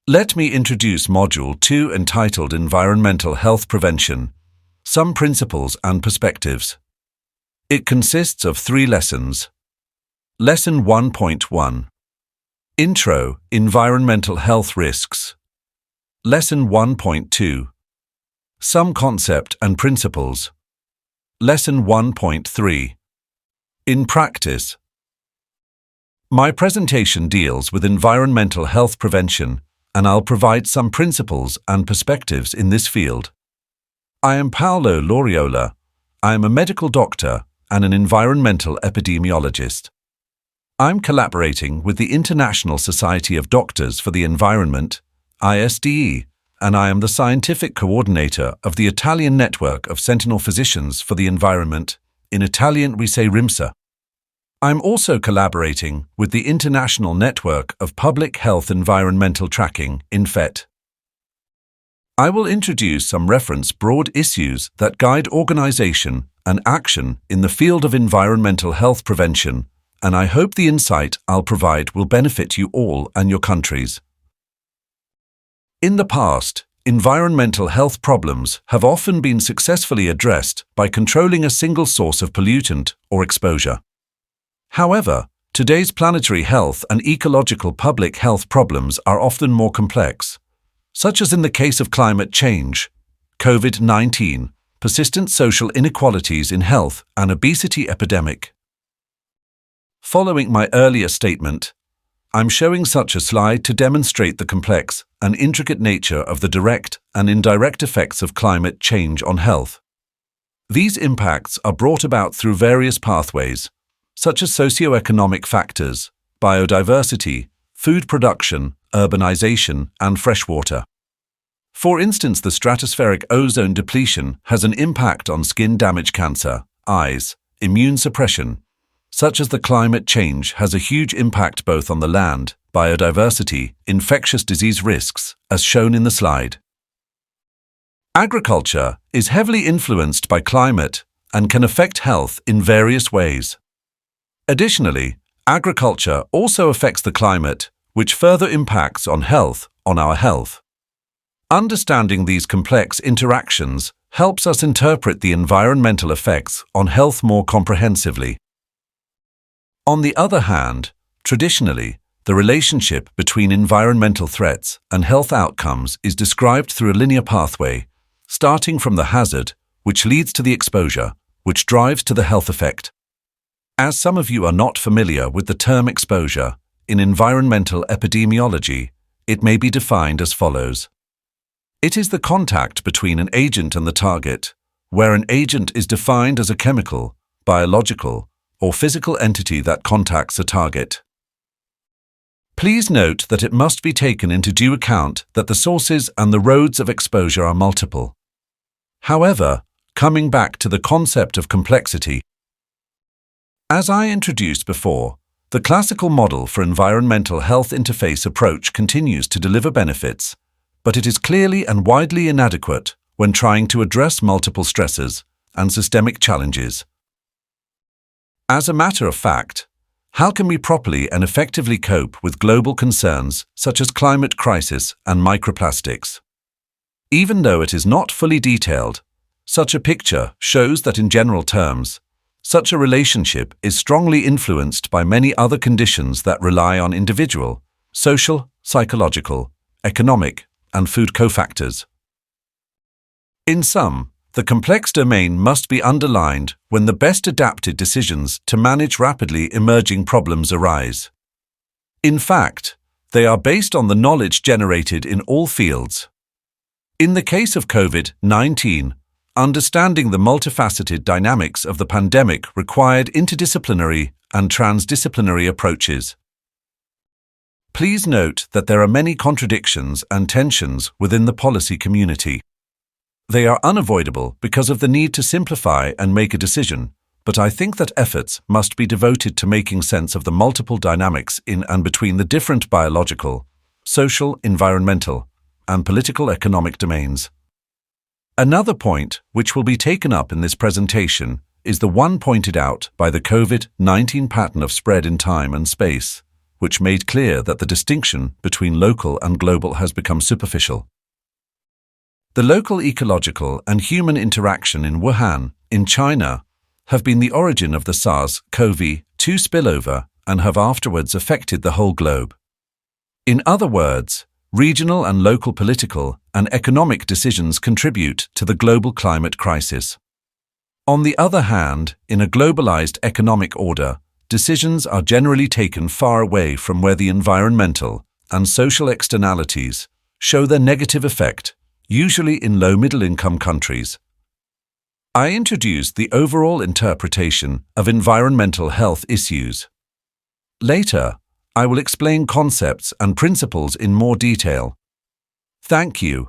Let me introduce Module 2 entitled Environmental Health Prevention, Some Principles and Perspectives. It consists of 3 lessons. Lesson 1.1 Intro, Environmental Health Risks. Lesson 1.2 Some Concept and Principles. Lesson 1.3 In Practice. My presentation deals with environmental health prevention, and I'll provide some principles and perspectives in this field. I am Paolo Lauriola. I am a medical doctor and an environmental epidemiologist. I'm collaborating with the International Society of Doctors for the Environment, ISDE, and I am the scientific coordinator of the Italian network of Sentinel Physicians for the Environment. In Italian we say RIMSA. I'm also collaborating with the International Network of Public Health Environmental Tracking, INFET. I will introduce some reference broad issues that guide organization and action in the field of environmental health prevention, and I hope the insight I'll provide will benefit you all and your countries. In the past, environmental health problems have often been successfully addressed by controlling a single source of pollutant or exposure. However, today's planetary health and ecological public health problems are often more complex, such as in the case of climate change, COVID-19, persistent social inequalities in health, and obesity epidemic. Following my earlier statement, I'm showing such a slide to demonstrate the complex and intricate nature of the direct and indirect effects of climate change on health. These impacts are brought about through various pathways, such as socio-economic factors, biodiversity, food production, urbanization, and freshwater. For instance, the stratospheric ozone depletion has an impact on skin damage, cancer, eyes, immune suppression, such as the climate change has a huge impact both on the land, biodiversity, infectious disease risks, as shown in the slide. Agriculture is heavily influenced by climate and can affect health in various ways. Additionally, agriculture also affects the climate, which further impacts on our health. Understanding these complex interactions helps us interpret the environmental effects on health more comprehensively. On the other hand, traditionally, the relationship between environmental threats and health outcomes is described through a linear pathway, starting from the hazard, which leads to the exposure, which drives to the health effect. As some of you are not familiar with the term exposure, in environmental epidemiology, it may be defined as follows. It is the contact between an agent and the target, where an agent is defined as a chemical, biological, or physical entity that contacts a target. Please note that it must be taken into due account that the sources and the roads of exposure are multiple. However, coming back to the concept of complexity, as I introduced before, the classical model for environmental health interface approach continues to deliver benefits, but it is clearly and widely inadequate when trying to address multiple stresses and systemic challenges. As a matter of fact, how can we properly and effectively cope with global concerns such as climate crisis and microplastics? Even though it is not fully detailed, such a picture shows that in general terms, such a relationship is strongly influenced by many other conditions that rely on individual, social, psychological, economic, and food cofactors. In sum, the complex domain must be underlined when the best adapted decisions to manage rapidly emerging problems arise. In fact, they are based on the knowledge generated in all fields. In the case of COVID-19, understanding the multifaceted dynamics of the pandemic required interdisciplinary and transdisciplinary approaches. Please note that there are many contradictions and tensions within the policy community. They are unavoidable because of the need to simplify and make a decision, but I think that efforts must be devoted to making sense of the multiple dynamics in and between the different biological, social, environmental, and political economic domains. Another point which will be taken up in this presentation is the one pointed out by the COVID-19 pattern of spread in time and space, which made clear that the distinction between local and global has become superficial. The local ecological and human interaction in Wuhan, in China, have been the origin of the SARS-CoV-2 spillover and have afterwards affected the whole globe. In other words, regional and local political and economic decisions contribute to the global climate crisis. On the other hand, in a globalized economic order, decisions are generally taken far away from where the environmental and social externalities show their negative effect, usually in low-middle-income countries. I introduced the overall interpretation of environmental health issues. Later, I will explain concepts and principles in more detail. Thank you.